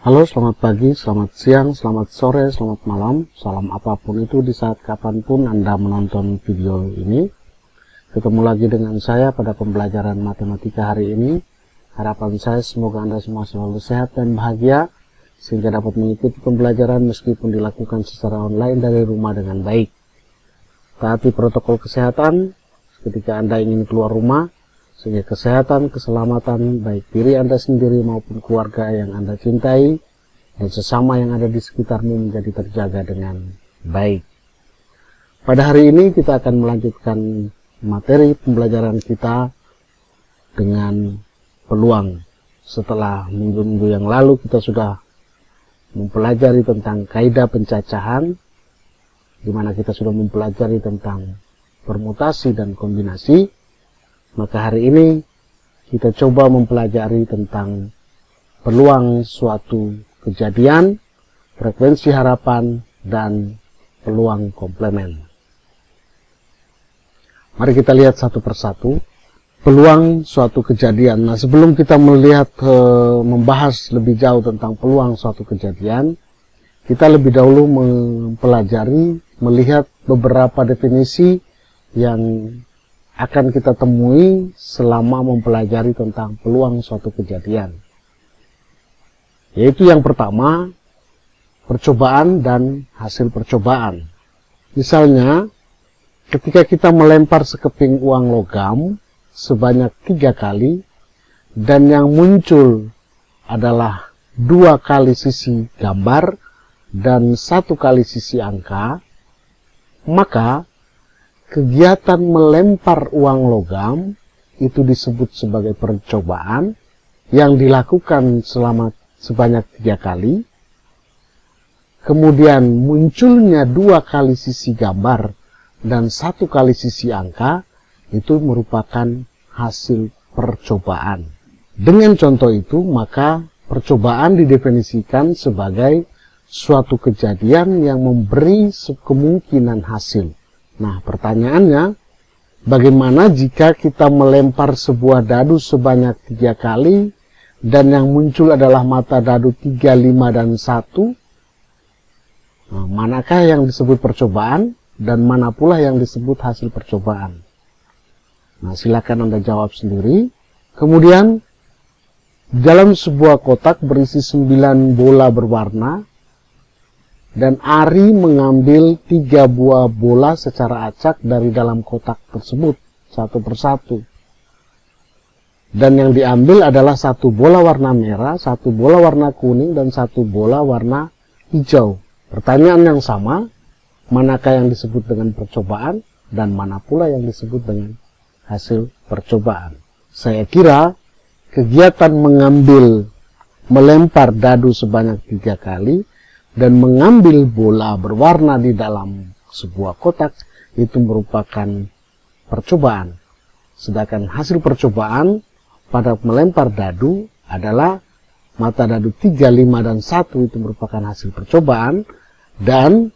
Halo, selamat pagi, selamat siang, selamat sore, selamat malam, salam apapun itu di saat kapanpun Anda menonton video ini. Ketemu lagi dengan saya pada pembelajaran matematika hari ini. Harapan saya semoga Anda semua selalu sehat dan bahagia, sehingga dapat mengikuti pembelajaran meskipun dilakukan secara online dari rumah dengan baik. Taati protokol kesehatan ketika Anda ingin keluar rumah, sehingga kesehatan, keselamatan baik diri Anda sendiri maupun keluarga yang Anda cintai dan sesama yang ada di sekitarmu menjadi terjaga dengan baik. Pada hari ini kita akan melanjutkan materi pembelajaran kita dengan peluang. Setelah minggu-minggu yang lalu kita sudah mempelajari tentang kaidah pencacahan, di mana kita sudah mempelajari tentang permutasi dan kombinasi. Maka hari ini kita coba mempelajari tentang peluang suatu kejadian, frekuensi harapan, dan peluang komplemen. Mari kita lihat satu persatu peluang suatu kejadian. Nah, sebelum kita membahas lebih jauh tentang peluang suatu kejadian, kita lebih dahulu melihat beberapa definisi yang akan kita temui selama mempelajari tentang peluang suatu kejadian. Yaitu yang pertama, percobaan dan hasil percobaan. Misalnya, ketika kita melempar sekeping uang logam sebanyak 3 kali, dan yang muncul adalah 2 kali sisi gambar dan 1 kali sisi angka, maka kegiatan melempar uang logam itu disebut sebagai percobaan yang dilakukan sebanyak 3 kali. Kemudian munculnya 2 kali sisi gambar dan 1 kali sisi angka, itu merupakan hasil percobaan. Dengan contoh itu, maka percobaan didefinisikan sebagai suatu kejadian yang memberi kemungkinan hasil. Nah, pertanyaannya, bagaimana jika kita melempar sebuah dadu sebanyak 3 kali dan yang muncul adalah mata dadu 3, 5, dan 1? Nah, manakah yang disebut percobaan dan mana pula yang disebut hasil percobaan? Nah, silakan Anda jawab sendiri. Kemudian, dalam sebuah kotak berisi 9 bola berwarna, dan Ari mengambil 3 buah bola secara acak dari dalam kotak tersebut, satu persatu. Dan yang diambil adalah 1 bola warna merah, 1 bola warna kuning, dan 1 bola warna hijau. Pertanyaan yang sama, manakah yang disebut dengan percobaan, dan mana pula yang disebut dengan hasil percobaan? Saya kira kegiatan melempar dadu sebanyak 3 kali, dan mengambil bola berwarna di dalam sebuah kotak itu merupakan percobaan. Sedangkan hasil percobaan pada melempar dadu adalah mata dadu 3, 5, dan 1 itu merupakan hasil percobaan, dan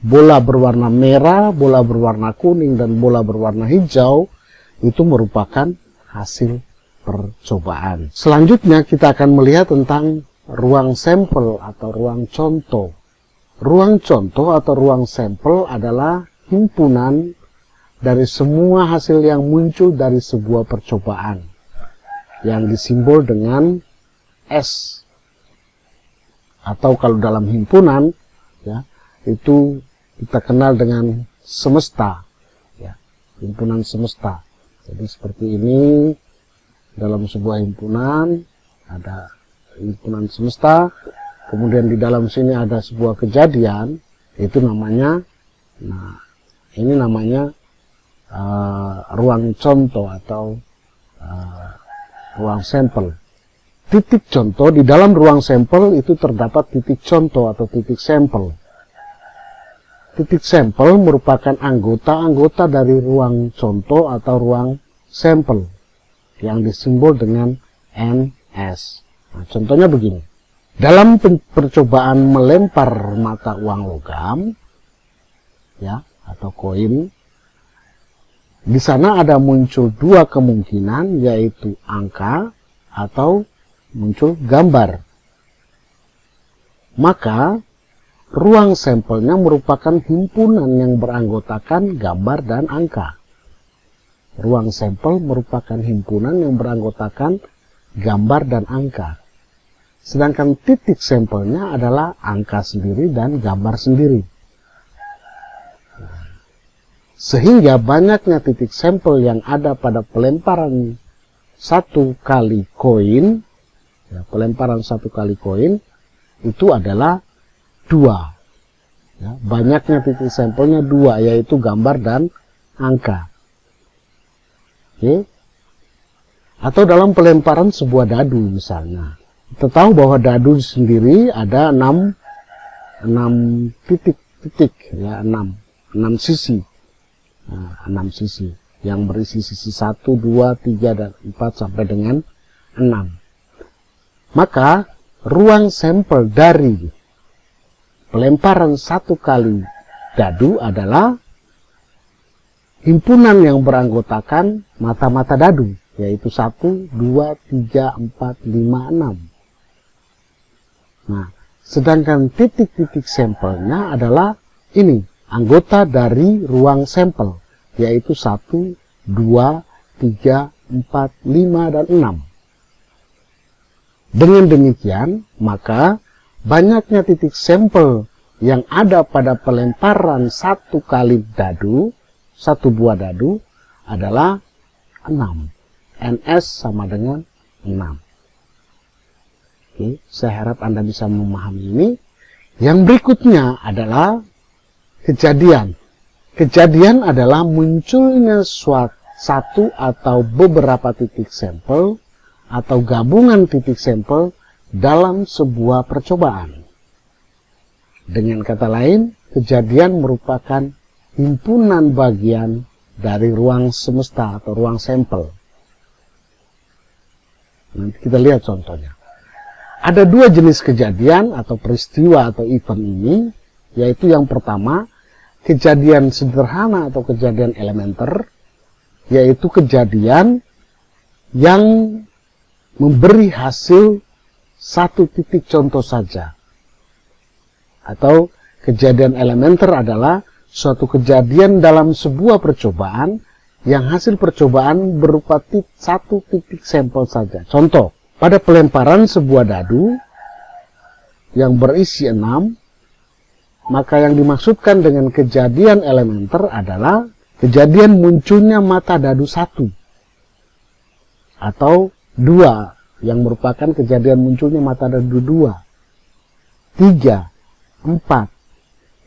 bola berwarna merah, bola berwarna kuning, dan bola berwarna hijau itu merupakan hasil percobaan. Selanjutnya kita akan melihat tentang ruang sampel atau ruang contoh. Ruang contoh atau ruang sampel adalah himpunan dari semua hasil yang muncul dari sebuah percobaan yang disimbol dengan S. Atau kalau dalam himpunan, ya, itu kita kenal dengan semesta, ya, himpunan semesta. Jadi seperti ini, dalam sebuah himpunan ada himpunan semesta, kemudian di dalam sini ada sebuah kejadian, itu namanya, nah ini namanya ruang contoh atau ruang sampel. Titik contoh, di dalam ruang sampel itu terdapat titik contoh atau titik sampel. Titik sampel merupakan anggota-anggota dari ruang contoh atau ruang sampel yang disimbol dengan NS. Nah, contohnya begini. Dalam percobaan melempar mata uang logam, ya, atau koin, di sana ada muncul 2 kemungkinan, yaitu angka atau muncul gambar. maka ruang sampelnya merupakan himpunan yang beranggotakan gambar dan angka. Ruang sampel merupakan himpunan yang beranggotakan gambar dan angka. Sedangkan titik sampelnya adalah angka sendiri dan gambar sendiri. Sehingga banyaknya titik sampel yang ada pada pelemparan satu kali koin, ya, pelemparan satu kali koin itu adalah 2. Ya, banyaknya titik sampelnya 2, yaitu gambar dan angka. Oke. Atau dalam pelemparan sebuah dadu misalnya. Kita tahu bahwa dadu sendiri ada 6 titik, ya, 6 sisi. Nah, 6 sisi yang berisi sisi 1, 2, 3, dan 4 sampai dengan 6. Maka ruang sampel dari pelemparan satu kali dadu adalah himpunan yang beranggotakan mata-mata dadu, yaitu 1, 2, 3, 4, 5, 6. Nah, sedangkan titik-titik sampelnya adalah ini, anggota dari ruang sampel, yaitu 1, 2, 3, 4, 5, dan 6. Dengan demikian, maka banyaknya titik sampel yang ada pada pelemparan satu kali dadu, satu buah dadu, adalah 6. NS sama dengan 6. Oke, saya harap Anda bisa memahami ini. Yang berikutnya adalah kejadian. Kejadian adalah munculnya satu atau beberapa titik sampel atau gabungan titik sampel dalam sebuah percobaan. Dengan kata lain, kejadian merupakan himpunan bagian dari ruang semesta atau ruang sampel. Nanti kita lihat contohnya. Ada 2 jenis kejadian atau peristiwa atau event ini, yaitu yang pertama, kejadian sederhana atau kejadian elementer, yaitu kejadian yang memberi hasil satu titik contoh saja. Atau kejadian elementer adalah suatu kejadian dalam sebuah percobaan yang hasil percobaan berupa satu titik sampel saja. Contoh, pada pelemparan sebuah dadu yang berisi 6, maka yang dimaksudkan dengan kejadian elementer adalah kejadian munculnya mata dadu 1 atau 2, yang merupakan kejadian munculnya mata dadu 2, 3, 4,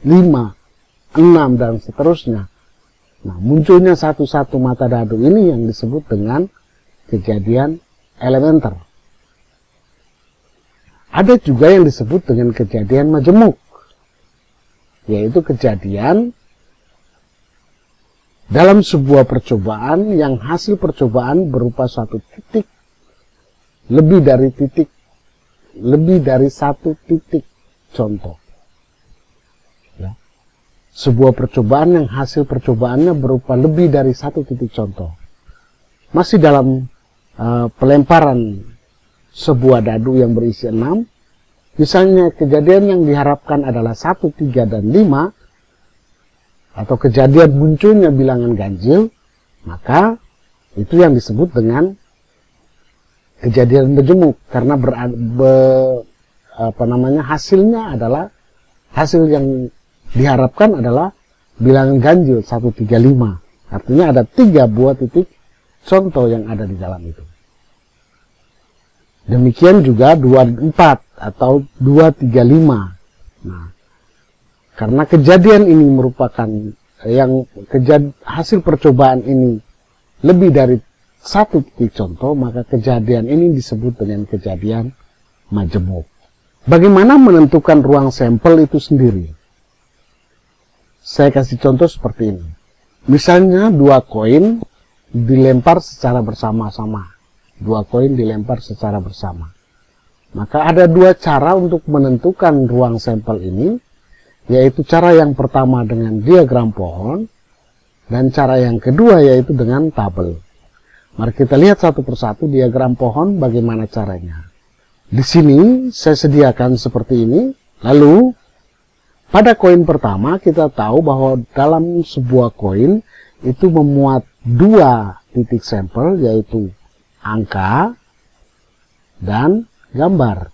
5, 6, dan seterusnya. Nah, munculnya satu-satu mata dadu ini yang disebut dengan kejadian elementer. Ada juga yang disebut dengan kejadian majemuk, yaitu kejadian dalam sebuah percobaan yang hasil percobaan berupa suatu titik, lebih dari satu titik contoh. Ya. Sebuah percobaan yang hasil percobaannya berupa lebih dari satu titik contoh. Masih dalam pelemparan sebuah dadu yang berisi 6, misalnya kejadian yang diharapkan adalah 1, 3, dan 5, atau kejadian munculnya bilangan ganjil, maka itu yang disebut dengan kejadian majemuk, karena hasilnya adalah, hasil yang diharapkan adalah bilangan ganjil 1, 3, 5. Artinya ada 3 buah titik contoh yang ada di dalam itu. Demikian juga 2, 4 atau 2, 3, 5. Nah, karena kejadian ini merupakan hasil percobaan ini lebih dari satu titik contoh, maka kejadian ini disebut dengan kejadian majemuk. Bagaimana menentukan ruang sampel itu sendiri? Saya kasih contoh seperti ini. Misalnya 2 koin dilempar secara bersama-sama. 2 koin dilempar secara bersama. Maka ada 2 cara untuk menentukan ruang sampel ini, yaitu cara yang pertama dengan diagram pohon, dan cara yang kedua yaitu dengan tabel. Mari kita lihat satu persatu diagram pohon bagaimana caranya. Di sini saya sediakan seperti ini, Lalu pada koin pertama kita tahu bahwa dalam sebuah koin itu memuat dua titik sampel, yaitu angka dan gambar.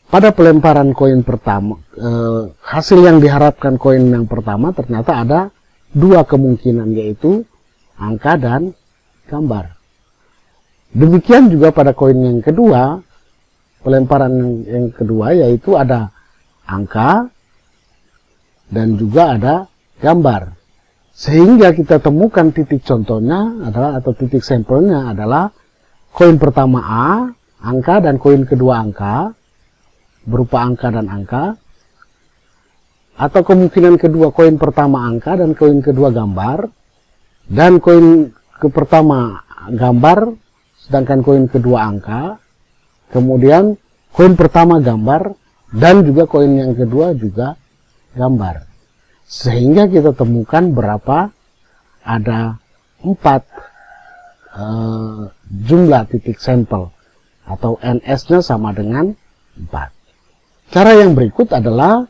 Pada pelemparan koin pertama, hasil yang diharapkan koin yang pertama ternyata ada dua kemungkinan, yaitu angka dan gambar. Demikian juga pada koin yang kedua, pelemparan yang kedua, yaitu ada angka dan juga ada gambar. Sehingga kita temukan titik contohnya adalah, atau titik sampelnya adalah koin pertama A, angka, dan koin kedua angka, berupa angka dan angka. Atau kemungkinan kedua, koin pertama angka dan koin kedua gambar, dan koin pertama gambar sedangkan koin kedua angka, kemudian koin pertama gambar dan juga koin yang kedua juga gambar. Sehingga kita temukan berapa, ada 4 jumlah titik sampel, atau NS-nya sama dengan 4. Cara yang berikut adalah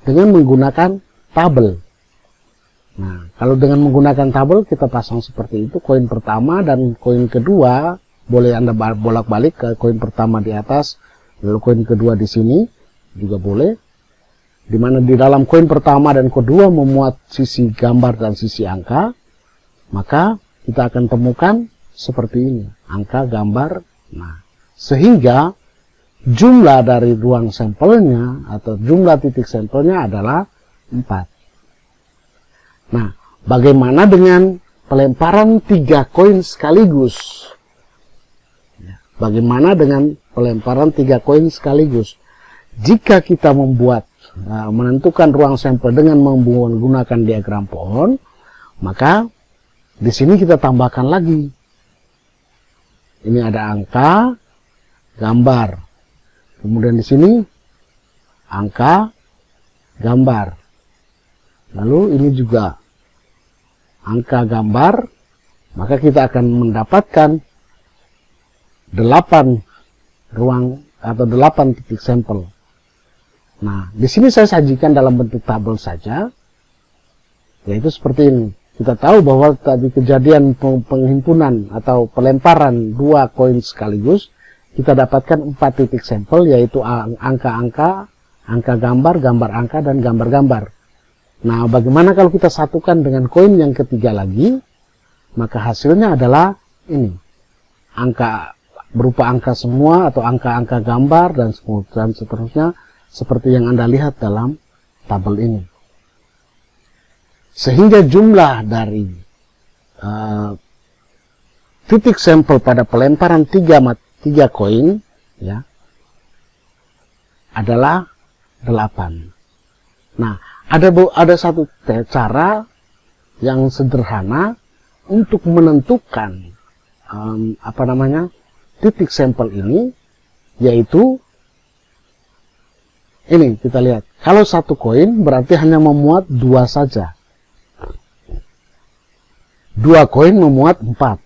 dengan menggunakan tabel. Nah, kalau dengan menggunakan tabel kita pasang seperti itu, koin pertama dan koin kedua, boleh Anda bolak-balik ke koin pertama di atas, lalu koin kedua di sini juga boleh. Di mana di dalam koin pertama dan kedua memuat sisi gambar dan sisi angka, maka kita akan temukan seperti ini, angka, gambar. Nah, sehingga jumlah dari ruang sampelnya atau jumlah titik sampelnya adalah 4. Nah, bagaimana dengan pelemparan 3 koin sekaligus? Bagaimana dengan pelemparan 3 koin sekaligus? Jika kita menentukan ruang sampel dengan menggunakan diagram pohon, maka di sini kita tambahkan lagi. Ini ada angka, gambar. Kemudian di sini angka, gambar. Lalu ini juga angka, gambar. Maka kita akan mendapatkan 8 ruang atau 8 titik sampel. Nah, di sini saya sajikan dalam bentuk tabel saja, yaitu seperti ini. Kita tahu bahwa tadi kejadian penghimpunan atau pelemparan 2 koin sekaligus, kita dapatkan 4 titik sampel, yaitu angka-angka, angka gambar, gambar angka, dan gambar-gambar. Nah, bagaimana kalau kita satukan dengan koin yang ketiga lagi? Maka hasilnya adalah ini, angka berupa angka semua atau angka-angka gambar dan seterusnya, seperti yang Anda lihat dalam tabel ini. Sehingga jumlah dari titik sampel pada pelemparan 3 koin ya adalah 8. Nah, ada satu cara yang sederhana untuk menentukan titik sampel ini, yaitu ini kita lihat. Kalau 1 koin berarti hanya memuat 2 saja. 2 koin memuat 4.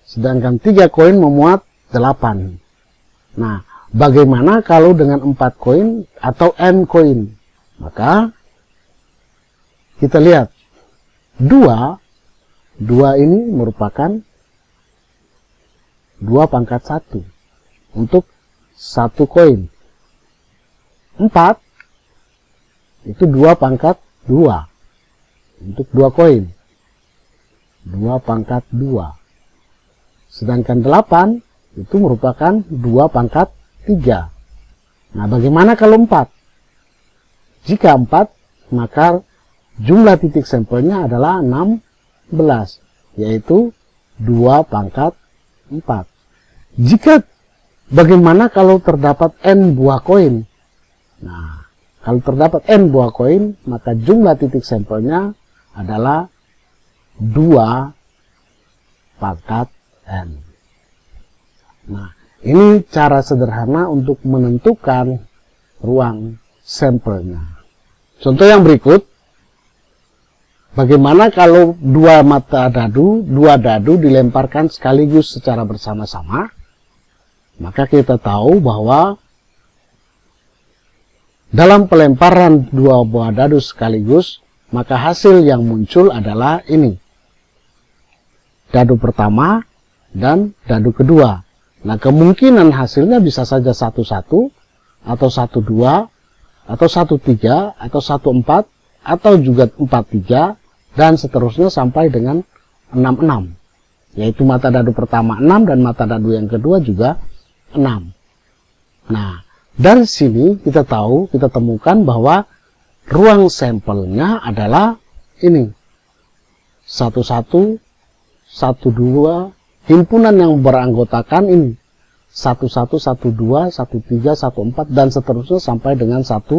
Sedangkan 3 koin memuat 8. Nah, bagaimana kalau dengan 4 koin atau n koin? Maka kita lihat 2 ini merupakan 2 pangkat 1 untuk 1 koin. 4 itu 2 pangkat 2 untuk 2 koin. 2 pangkat 2. Sedangkan 8 itu merupakan 2 pangkat 3. Nah, bagaimana kalau 4? Jika 4, maka jumlah titik sampelnya adalah 16, yaitu 2 pangkat 4. Bagaimana kalau terdapat n buah koin? Nah, kalau terdapat n buah koin, maka jumlah titik sampelnya adalah 2 pangkat n. Nah, ini cara sederhana untuk menentukan ruang sampelnya. Contoh yang berikut, bagaimana kalau 2 dadu dilemparkan sekaligus secara bersama-sama? Maka kita tahu bahwa dalam pelemparan dua buah dadu sekaligus, maka hasil yang muncul adalah ini. Dadu pertama dan dadu kedua. Nah, kemungkinan hasilnya bisa saja 1-1, atau 1-2, atau 1-3, atau 1-4, atau juga 4-3, dan seterusnya sampai dengan 6-6. Yaitu mata dadu pertama 6 dan mata dadu yang kedua juga 6. Nah, dari sini kita temukan bahwa ruang sampelnya adalah ini. 1-1, 1-2, himpunan yang beranggotakan ini. 1-1, 1-2, 1-3, 1-4, dan seterusnya sampai dengan 6-6.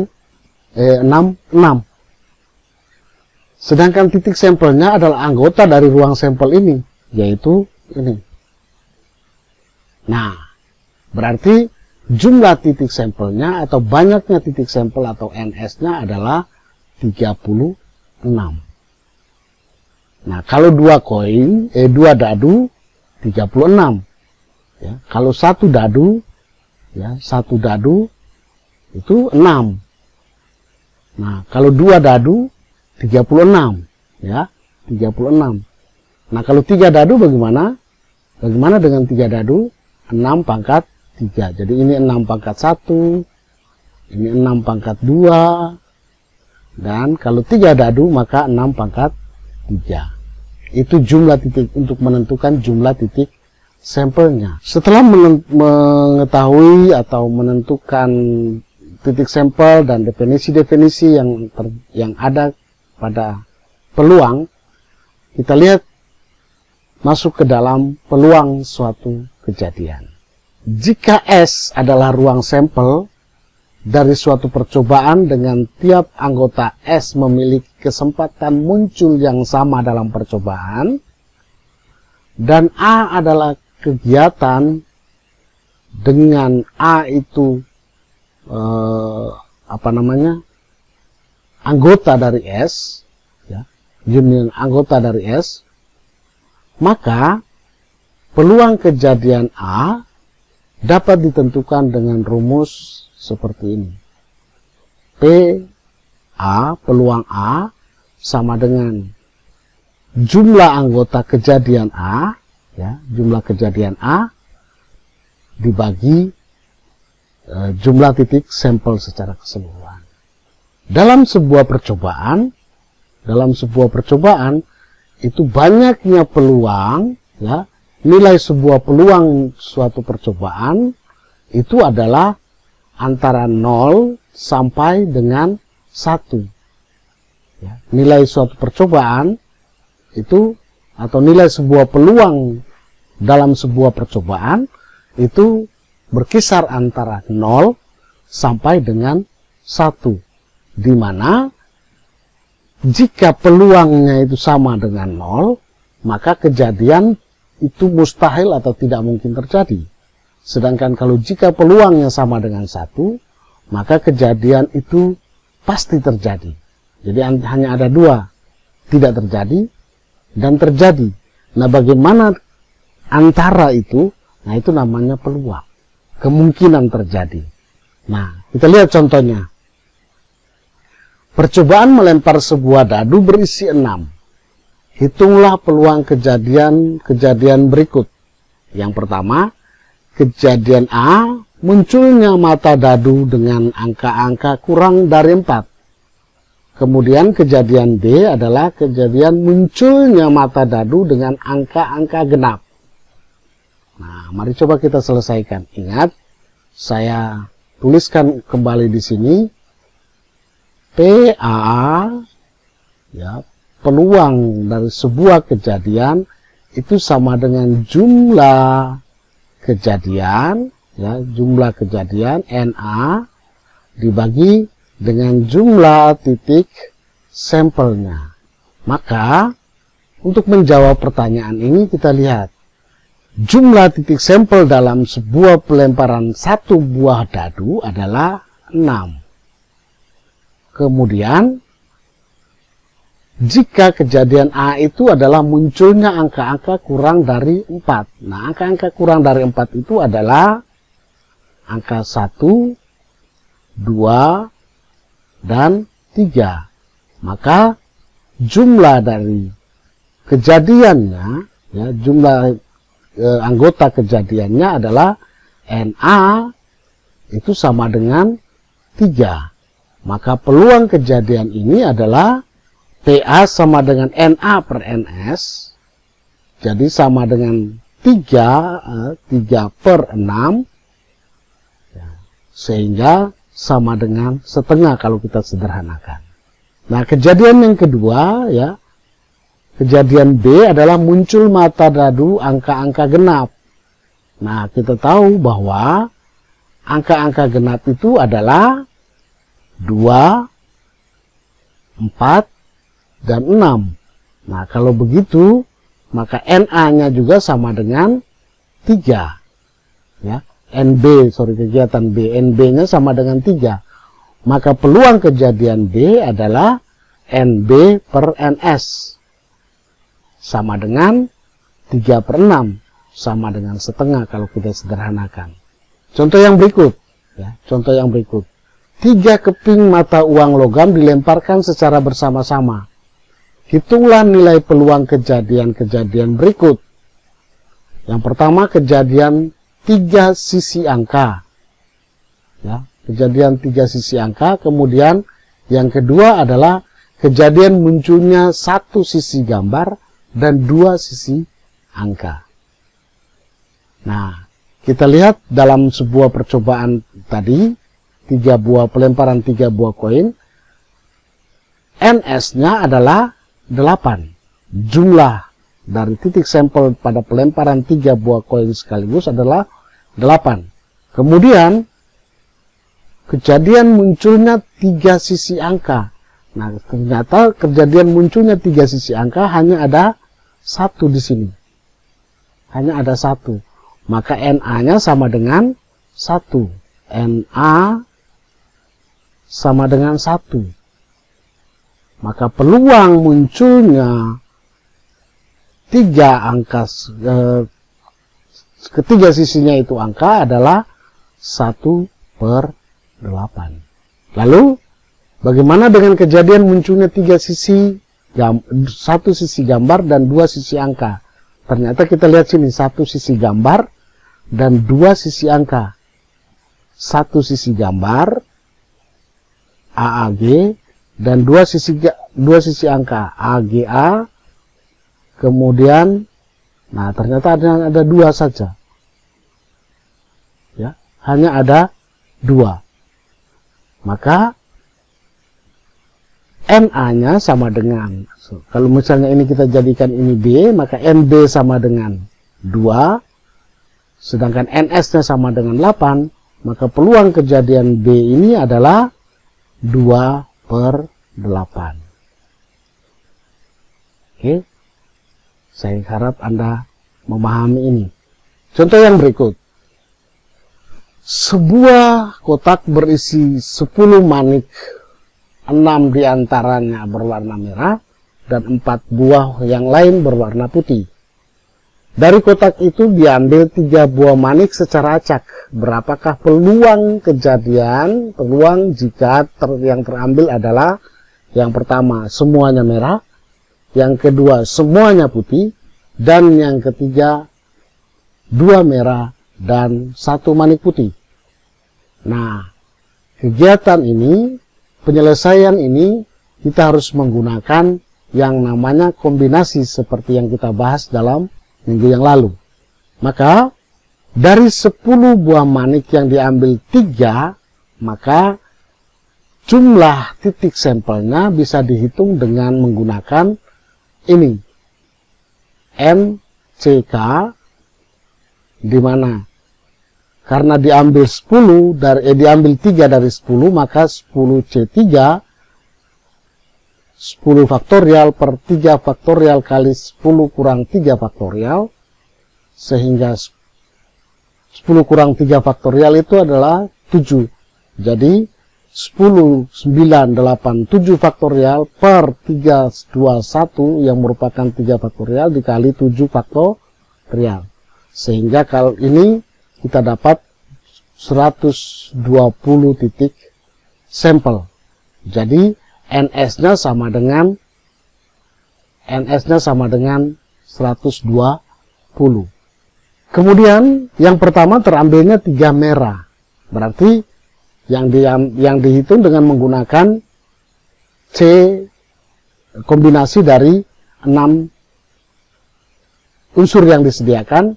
Sedangkan titik sampelnya adalah anggota dari ruang sampel ini, yaitu ini. Nah, berarti jumlah titik sampelnya atau banyaknya titik sampel atau NS-nya adalah 36. Nah, kalau dua dadu 36. Ya, kalau satu dadu itu 6. Nah, kalau dua dadu 36, ya, 36. Nah, kalau 3 dadu bagaimana? Bagaimana dengan 3 dadu? 6 pangkat 3. Jadi ini 6 pangkat 1, ini 6 pangkat 2, dan kalau 3 dadu maka 6 pangkat 3. Itu jumlah titik untuk menentukan jumlah titik sampelnya. Setelah mengetahui atau menentukan titik sampel dan definisi-definisi yang ada pada peluang, kita lihat masuk ke dalam peluang suatu kejadian. Jika S adalah ruang sampel dari suatu percobaan dengan tiap anggota S memiliki kesempatan muncul yang sama dalam percobaan, dan A adalah kegiatan dengan A itu anggota dari S, ya, union anggota dari S, maka peluang kejadian A dapat ditentukan dengan rumus seperti ini. Peluang A sama dengan jumlah anggota kejadian A, ya, jumlah kejadian A dibagi jumlah titik sampel secara keseluruhan. Dalam sebuah percobaan itu banyaknya peluang, ya, nilai sebuah peluang suatu percobaan itu adalah antara 0 sampai dengan 1. Ya, nilai suatu percobaan itu atau nilai sebuah peluang dalam sebuah percobaan itu berkisar antara 0 sampai dengan 1, di mana jika peluangnya itu sama dengan 0, maka kejadian itu mustahil atau tidak mungkin terjadi. Sedangkan kalau jika peluangnya sama dengan 1, maka kejadian itu pasti terjadi. Jadi hanya ada 2, tidak terjadi dan terjadi. Nah, bagaimana antara itu? Nah, itu namanya peluang, kemungkinan terjadi. Nah, kita lihat contohnya. Percobaan melempar sebuah dadu berisi 6. Hitunglah peluang kejadian berikut. Yang pertama, kejadian A, munculnya mata dadu dengan angka-angka kurang dari 4. Kemudian kejadian B adalah kejadian munculnya mata dadu dengan angka-angka genap. Nah, mari coba kita selesaikan. Ingat, saya tuliskan kembali di sini. PA, ya, peluang dari sebuah kejadian itu sama dengan jumlah kejadian, ya, jumlah kejadian NA dibagi dengan jumlah titik sampelnya. Maka untuk menjawab pertanyaan ini kita lihat jumlah titik sampel dalam sebuah pelemparan satu buah dadu adalah 6. Kemudian jika kejadian A itu adalah munculnya angka-angka kurang dari 4. Nah, angka-angka kurang dari 4 itu adalah angka 1, 2, dan 3. Maka jumlah dari kejadiannya, ya, jumlah anggota kejadiannya adalah Na itu sama dengan 3. Maka peluang kejadian ini adalah PA sama dengan Na per Ns. Jadi sama dengan 3 per 6. Ya, sehingga sama dengan setengah kalau kita sederhanakan. Nah, kejadian yang kedua, ya, kejadian B adalah muncul mata dadu angka-angka genap. Nah, kita tahu bahwa angka-angka genap itu adalah 2, 4, dan 6. Nah, kalau begitu, maka NA-nya juga sama dengan 3. Ya, kegiatan B, NB-nya sama dengan 3. Maka peluang kejadian B adalah NB per NS. Sama dengan 3 per 6. Sama dengan setengah kalau kita sederhanakan. Contoh yang berikut. Ya, contoh yang berikut. 3 keping mata uang logam dilemparkan secara bersama-sama. Hitunglah nilai peluang kejadian-kejadian berikut. Yang pertama, kejadian 3 sisi angka. Ya, kejadian 3 sisi angka. Kemudian yang kedua adalah kejadian munculnya 1 sisi gambar dan 2 sisi angka. Nah, kita lihat dalam sebuah percobaan tadi, pelemparan 3 buah koin, NS-nya adalah 8. Jumlah dari titik sampel pada pelemparan 3 buah koin sekaligus adalah 8. Kemudian, kejadian munculnya 3 sisi angka. Nah, ternyata kejadian munculnya 3 sisi angka hanya ada 1 di sini. Hanya ada 1. Maka NA-nya sama dengan 1. NA sama dengan 1. Maka peluang munculnya 3 angka, ketiga sisinya itu angka adalah 1 per 8. Lalu, bagaimana dengan kejadian munculnya 3 sisi, 1 sisi gambar dan 2 sisi angka? Ternyata kita lihat sini, 1 sisi gambar dan 2 sisi angka. 1 sisi gambar, AAG, dan 2 sisi angka, AGA, kemudian, nah ternyata ada 2 saja. Ya, hanya ada 2. Maka NA-nya sama dengan, kalau misalnya ini kita jadikan ini B, maka NB sama dengan 2, sedangkan NS-nya sama dengan 8, maka peluang kejadian B ini adalah 2 per 8. Oke, saya harap Anda memahami ini. Contoh yang berikut. Sebuah kotak berisi 10 manik, 6 diantaranya berwarna merah, dan 4 buah yang lain berwarna putih. Dari kotak itu diambil 3 buah manik secara acak. Berapakah peluang kejadian? Peluang jika yang terambil adalah yang pertama semuanya merah, yang kedua semuanya putih, dan yang ketiga 2 merah dan 1 manik putih. Nah, kegiatan ini, penyelesaian ini, kita harus menggunakan yang namanya kombinasi seperti yang kita bahas dalam minggu yang lalu. Maka dari 10 buah manik yang diambil 3, maka jumlah titik sampelnya bisa dihitung dengan menggunakan ini, MCK, di mana karena diambil 3 dari 10, maka 10C3 10 faktorial per 3 faktorial kali 10 kurang 3 faktorial, sehingga 10 kurang 3 faktorial itu adalah 7. Jadi 10, 9, 8, 7 faktorial per 3, 2, 1 yang merupakan 3 faktorial dikali 7 faktorial. Sehingga kalau ini kita dapat 120 titik sampel Jadi NS-nya sama dengan 120. Kemudian yang pertama terambilnya 3 merah. Berarti yang dihitung dengan menggunakan C kombinasi dari 6 unsur yang disediakan,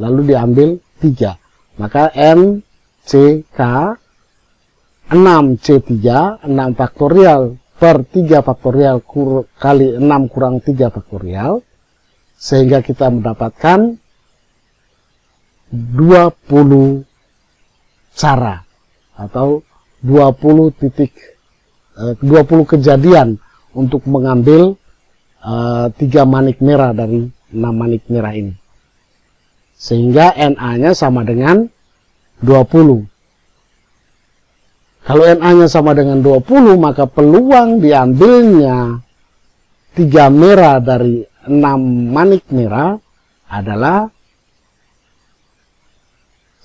lalu diambil 3. Maka NCK 6C3, 6 faktorial per 3 faktorial kali 6 kurang 3 faktorial, sehingga kita mendapatkan 20 cara atau 20 kejadian untuk mengambil 3 manik merah dari 6 manik merah ini, sehingga NA-nya sama dengan 20. Kalau NA-nya sama dengan 20, maka peluang diambilnya 3 merah dari 6 manik merah adalah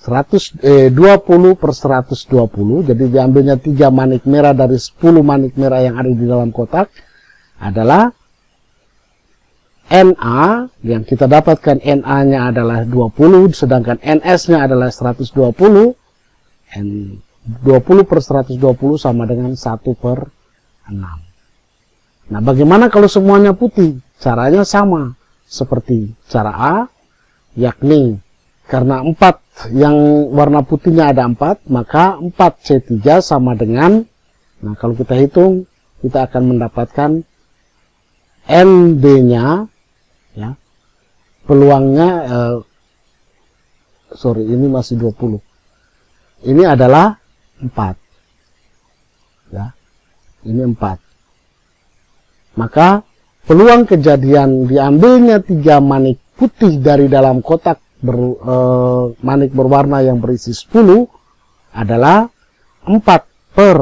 20 per 120. Jadi diambilnya 3 manik merah dari 10 manik merah yang ada di dalam kotak adalah NA, yang kita dapatkan NA-nya adalah 20, sedangkan NS-nya adalah 120. 20 per 120 sama dengan 1 per 6. Nah, bagaimana kalau semuanya putih? Caranya sama seperti cara A, yakni karena 4 yang warna putihnya ada 4, maka 4C3 sama dengan, nah kalau kita hitung, kita akan mendapatkan ND-nya, ya, peluangnya, ini masih 20. Ini adalah 4. Ya, ini 4. Maka peluang kejadian diambilnya 3 manik putih dari dalam kotak manik berwarna yang berisi 10 adalah 4 per,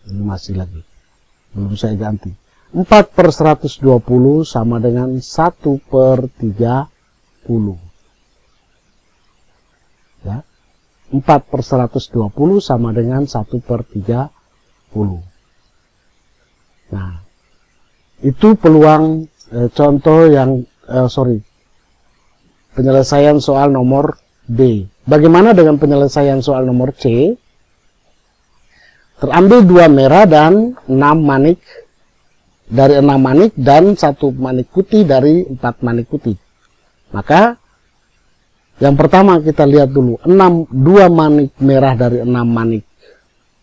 ini masih lagi, belum saya ganti, 4 per 120 sama dengan 1 per 30. Ya, 4 per 120 sama dengan 1 per 30. Nah, itu peluang contoh yang, penyelesaian soal nomor B. Bagaimana dengan penyelesaian soal nomor C? Terambil 2 merah dan 6 manik, dari 6 manik dan 1 manik putih dari 4 manik putih. Maka yang pertama kita lihat dulu, 2 manik merah dari 6 manik.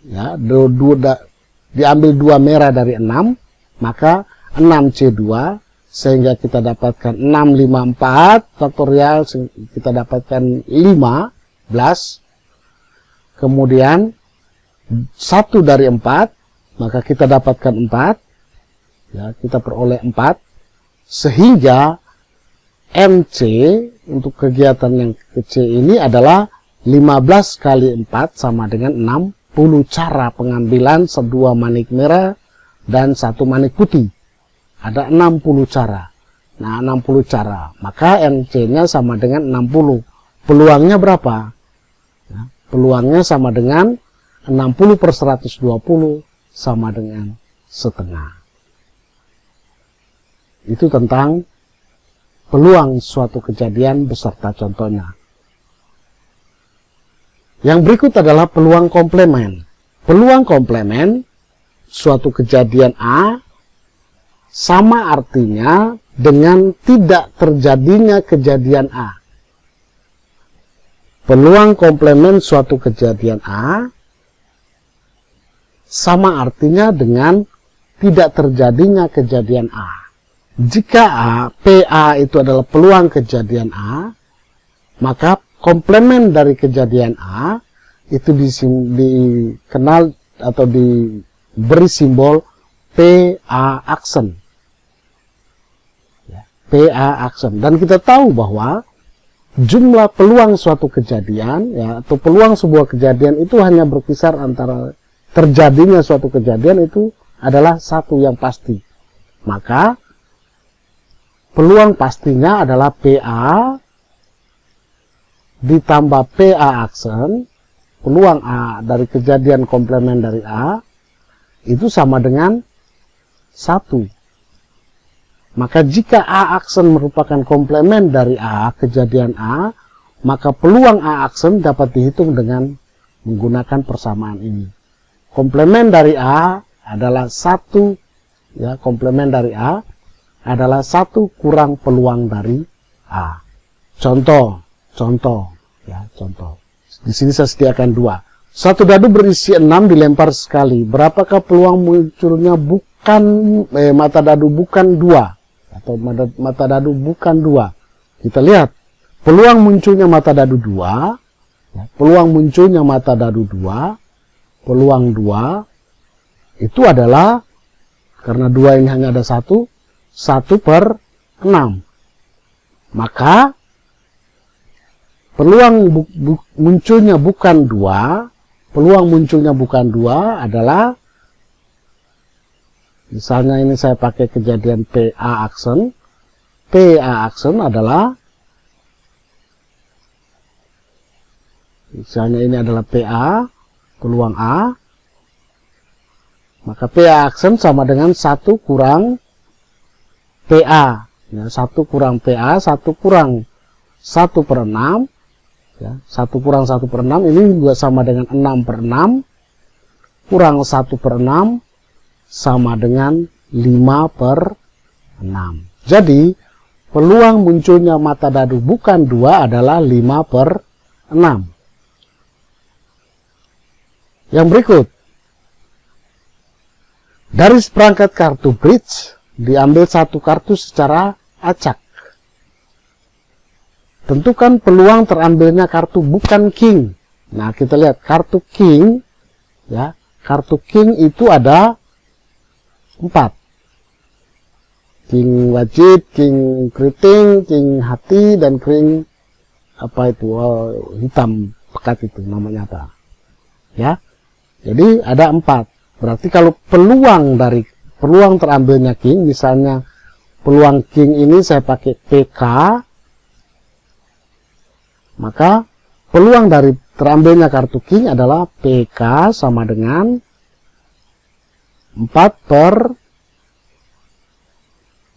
Ya, diambil 2 merah dari 6, maka 6C2, sehingga kita dapatkan 6, 5, 4 faktorial, kita dapatkan 15. Kemudian 1 dari 4, maka kita dapatkan 4. Ya, kita peroleh 4, sehingga MC untuk kegiatan yang kecil ini adalah 15 kali 4 sama dengan 60 cara pengambilan 2 manik merah dan 1 manik putih. Ada 60 cara. Nah, 60 cara. Maka MC-nya sama dengan 60. Peluangnya berapa? Ya, peluangnya sama dengan 60 per 120 sama dengan setengah. Itu tentang peluang suatu kejadian beserta contohnya. Yang berikut adalah peluang komplemen. Peluang komplemen suatu kejadian A sama artinya dengan tidak terjadinya kejadian A. Peluang komplemen suatu kejadian A sama artinya dengan tidak terjadinya kejadian A. Jika PA itu adalah peluang kejadian A, maka komplemen dari kejadian A itu dikenal atau diberi simbol PA aksen. Ya, PA aksen. Dan kita tahu bahwa jumlah peluang suatu kejadian, ya, atau peluang sebuah kejadian itu hanya berkisar antara terjadinya suatu kejadian itu adalah satu yang pasti. Maka peluang pastinya adalah PA ditambah PA aksen, peluang A dari kejadian komplemen dari A, itu sama dengan 1. Maka jika A aksen merupakan komplement dari A, kejadian A, maka peluang A aksen dapat dihitung dengan menggunakan persamaan ini. Komplement dari A adalah 1, ya, komplement dari A adalah 1 kurang peluang dari A. Contoh, ya, contoh. Di sini saya sediakan 2. Satu dadu berisi 6 dilempar sekali. Berapakah peluang munculnya mata dadu bukan 2 atau mata dadu bukan 2? Kita lihat peluang munculnya mata dadu 2, ya, peluang munculnya mata dadu 2, peluang 2 itu adalah, karena 2 ini hanya ada 1 per 6. Maka peluang munculnya bukan 2, peluang munculnya bukan 2 adalah, misalnya ini saya pakai kejadian PA aksen. PA aksen adalah, misalnya ini adalah PA, peluang A, maka PA aksen sama dengan 1 kurang PA. Ya, 1 kurang PA, 1 kurang 1 per 6. Ya, 1 kurang 1 per 6 ini juga sama dengan 6 per 6. Kurang 1 per 6 sama dengan 5 per 6. Jadi, peluang munculnya mata dadu bukan 2 adalah 5 per 6. Yang berikut. Dari seperangkat kartu bridge, diambil 1 kartu secara acak. Tentukan peluang terambilnya kartu bukan king. Nah, kita lihat kartu king, ya, kartu king itu ada 4. King wajib, king keriting, king hati, dan king apa itu, hitam pekat itu namanya apa, ya. Jadi ada 4. Berarti kalau peluang terambilnya king, misalnya peluang king ini saya pakai PK, maka peluang dari terambilnya kartu king adalah PK sama dengan 4 per,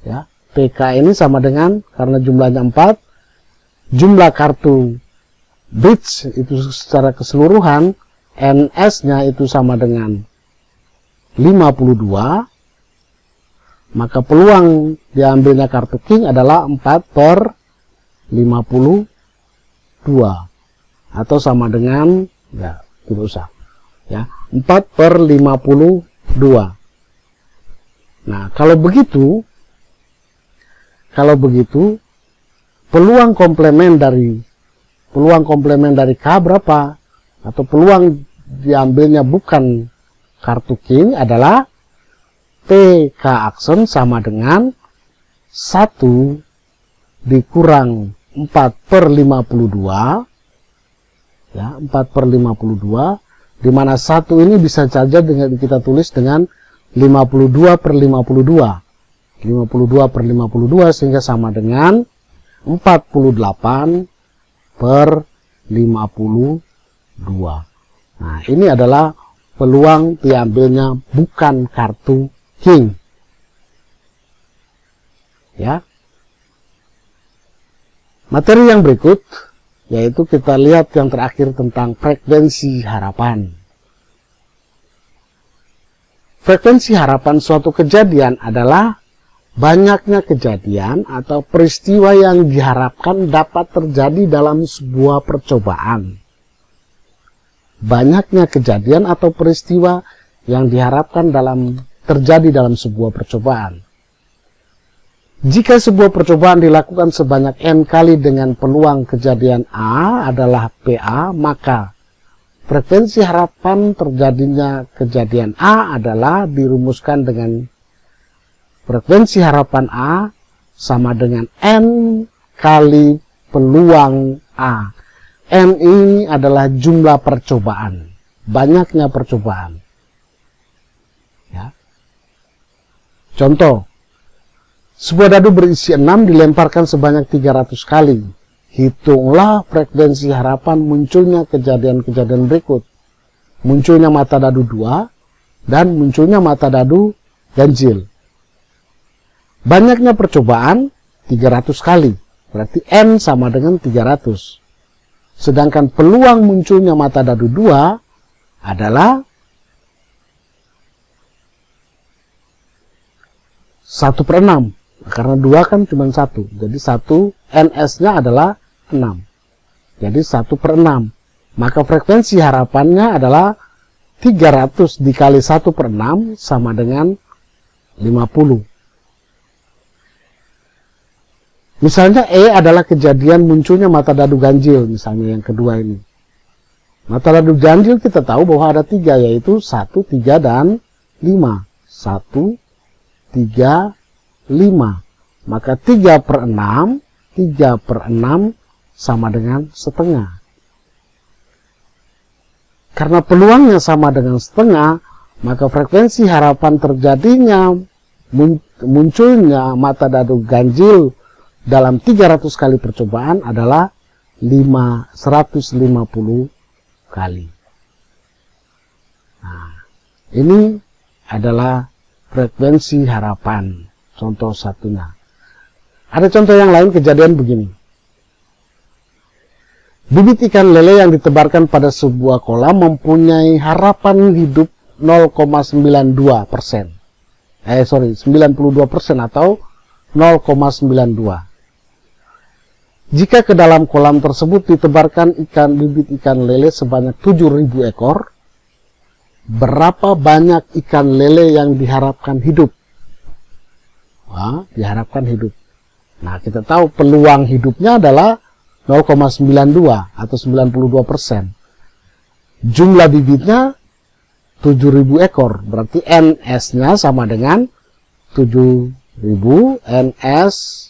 ya, PK ini sama dengan, karena jumlahnya 4, jumlah kartu bridge itu secara keseluruhan, NS-nya itu sama dengan 52, maka peluang diambilnya kartu king adalah 4 per 52, atau sama dengan, ya, tidak usah, ya, 4 per 52. Nah, kalau begitu, peluang komplement dari K berapa? Atau peluang diambilnya bukan kartu king adalah PK aksen sama dengan 1 dikurang 4 per 52, ya, 4 per 52, di mana 1 ini bisa saja kita tulis dengan 52 per 52, 52 per 52, sehingga sama dengan 48 per 52. Nah, ini adalah peluang diambilnya bukan kartu king, ya. Materi yang berikut, yaitu kita lihat yang terakhir tentang frekuensi harapan. Frekuensi harapan suatu kejadian adalah banyaknya kejadian atau peristiwa yang diharapkan dapat terjadi dalam sebuah percobaan. Banyaknya kejadian atau peristiwa yang diharapkan terjadi dalam sebuah percobaan. Jika sebuah percobaan dilakukan sebanyak N kali dengan peluang kejadian A adalah PA, maka frekuensi harapan terjadinya kejadian A adalah dirumuskan dengan frekuensi harapan A sama dengan N kali peluang A. N ini adalah jumlah percobaan, banyaknya percobaan. Ya. Contoh, sebuah dadu berisi 6 dilemparkan sebanyak 300 kali. Hitunglah frekuensi harapan munculnya kejadian-kejadian berikut. Munculnya mata dadu 2, dan munculnya mata dadu ganjil. Banyaknya percobaan 300 kali, berarti N sama dengan 300. Sedangkan peluang munculnya mata dadu 2 adalah 1/6. Karena 2 kan cuma 1. Jadi 1 NS-nya adalah 6. Jadi 1/6. Maka frekuensi harapannya adalah 300 dikali 1/6 sama dengan 50. Misalnya E adalah kejadian munculnya mata dadu ganjil, misalnya yang kedua ini. Mata dadu ganjil kita tahu bahwa ada 3, yaitu 1, 3, dan 5. 1, 3, 5. Maka 3/6, 3/6 sama dengan setengah. Karena peluangnya sama dengan setengah, maka frekuensi harapan terjadinya munculnya mata dadu ganjil dalam 300 kali percobaan adalah 150 kali. Nah, ini adalah frekuensi harapan, contoh satunya. Ada contoh yang lain, kejadian begini. Bibit ikan lele yang ditebarkan pada sebuah kolam mempunyai harapan hidup 0,92%. 92% atau 0,92. Jika ke dalam kolam tersebut ditebarkan bibit ikan lele sebanyak 7.000 ekor, berapa banyak ikan lele yang diharapkan hidup? Diharapkan hidup. Nah, kita tahu peluang hidupnya adalah 0,92 atau 92%. Jumlah bibitnya 7.000 ekor, berarti NS-nya sama dengan 7.000 NS.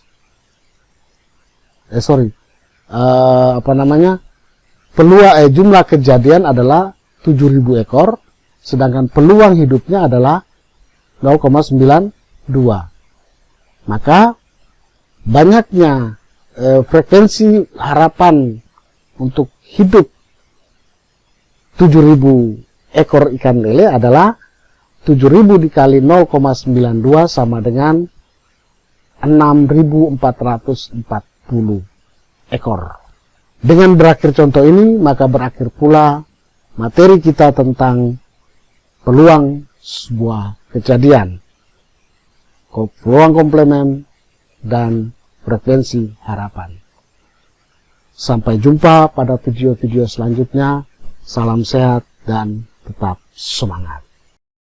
Jumlah kejadian adalah 7.000 ekor, sedangkan peluang hidupnya adalah 0,92. Maka banyaknya frekuensi harapan untuk hidup 7.000 ekor ikan lele adalah 7.000 dikali 0,92 sama dengan 6.440 ekor. Dengan berakhir contoh ini, maka berakhir pula materi kita tentang peluang sebuah kejadian, peluang komplemen, dan frekuensi harapan. Sampai jumpa pada video-video selanjutnya. Salam sehat dan tetap semangat.